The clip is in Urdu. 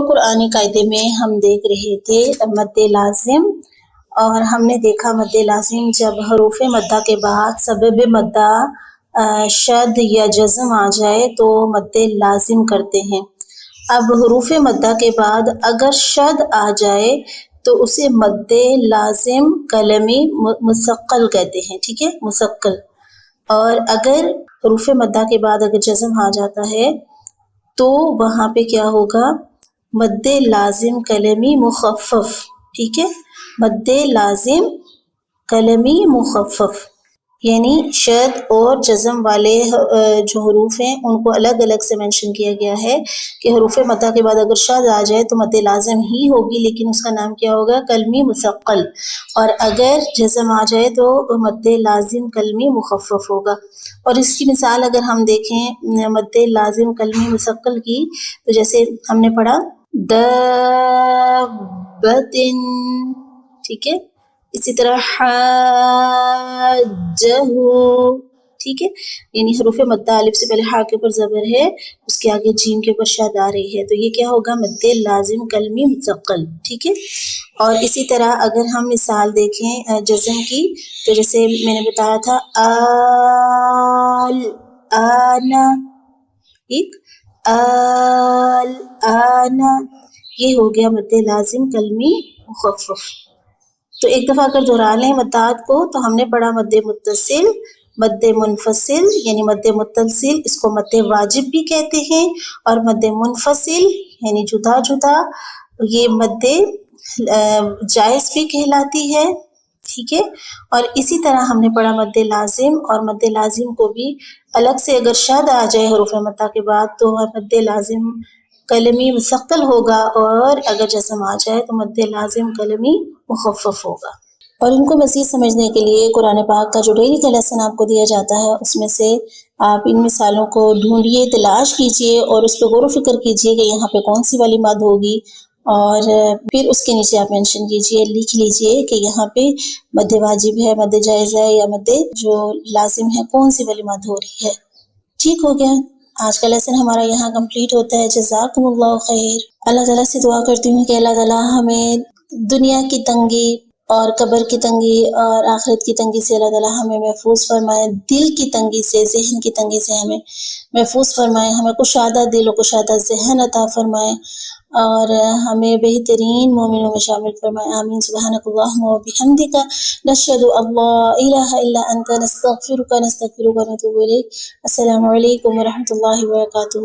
قرآنی قاعدے میں ہم دیکھ رہے تھے مد لازم، اور ہم نے دیکھا مد لازم جب حروف مدہ کے بعد سبب مدہ شد یا جزم آ جائے تو مد لازم کرتے ہیں۔ اب حروف مدہ کے بعد اگر شد آ جائے تو اسے مد لازم کلمی مثقل کہتے ہیں، ٹھیک ہے، مثقل۔ اور اگر حروف مدہ کے بعد اگر جزم آ جاتا ہے تو وہاں پہ کیا ہوگا؟ مد لازم کلمی مخفف، ٹھیک ہے، مد لازم کلمی مخفف، یعنی شد اور جزم والے جو حروف ہیں ان کو الگ الگ سے مینشن کیا گیا ہے کہ حروف مدہ کے بعد اگر شد آ جائے تو مد لازم ہی ہوگی، لیکن اس کا نام کیا ہوگا؟ کلمی مثقل، اور اگر جزم آ جائے تو مد لازم کلمی مخفف ہوگا۔ اور اس کی مثال اگر ہم دیکھیں مد لازم کلمی مثقل کی، تو جیسے ہم نے پڑھا دابتن، ٹھیک ہے، اسی طرح حاجہ، ٹھیک ہے، یعنی حروف مدہ الف سے پہلے ہا کے اوپر زبر ہے، اس کے آگے جیم کے اوپر شد آ رہی ہے، تو یہ کیا ہوگا؟ مد لازم کلمی مثقل، ٹھیک ہے۔ اور اسی طرح اگر ہم مثال دیکھیں جزم کی، تو جیسے میں نے بتایا تھا آنا، ٹھیک، آنا، یہ ہو گیا مد لازم کلمی مخفف۔ تو ایک دفعہ اگر دہرا لیں مدات کو، تو ہم نے پڑھا مد متصل، مد منفصل، یعنی مد متصل اس کو مد واجب بھی کہتے ہیں، اور مد منفصل یعنی جدا جدا یہ مد جائز بھی کہلاتی ہے، ٹھیک ہے۔ اور اسی طرح ہم نے پڑھا مد لازم، اور مد لازم کو بھی الگ سے اگر شد آ جائے حروف مدہ کے بعد تو مد لازم کلمی مثقل ہوگا، اور اگر جزم آ جائے تو مد لازم کلمی مخفف ہوگا۔ اور ان کو مزید سمجھنے کے لیے قرآن پاک کا جو ڈیلی کا لیسن آپ کو دیا جاتا ہے اس میں سے آپ ان مثالوں کو ڈھونڈیے، تلاش کیجیے، اور اس پہ غور و فکر کیجیے کہ یہاں پہ کون سی والی مد ہوگی، اور پھر اس کے نیچے آپ مینشن کیجیے، لکھ لیجیے کہ یہاں پہ مد واجب ہے، مد جائز ہے، یا مد جو لازم ہے، کون سی والی مد ہو رہی ہے۔ ٹھیک ہو گیا، آج کا لیسن ہمارا یہاں کمپلیٹ ہوتا ہے۔ جزاکم اللہ خیر۔ اللہ تعالیٰ سے دعا کرتی ہوں کہ اللہ تعالیٰ ہمیں دنیا کی تنگی اور قبر کی تنگی اور آخرت کی تنگی سے اللہ تعالیٰ ہمیں محفوظ فرمائے، دل کی تنگی سے، ذہن کی تنگی سے ہمیں محفوظ فرمائے، ہمیں کشادہ دل و کشادہ ذہن عطا فرمائے، اور ہمیں بہترین مومنوں میں شامل فرمائے۔ آمین۔ سبحانک اللہم و بحمدک، نشہد ان لا الہ الا انت، نستغفرک ونتوب الیک۔ السلام علیکم ورحمۃ اللہ وبرکاتہ۔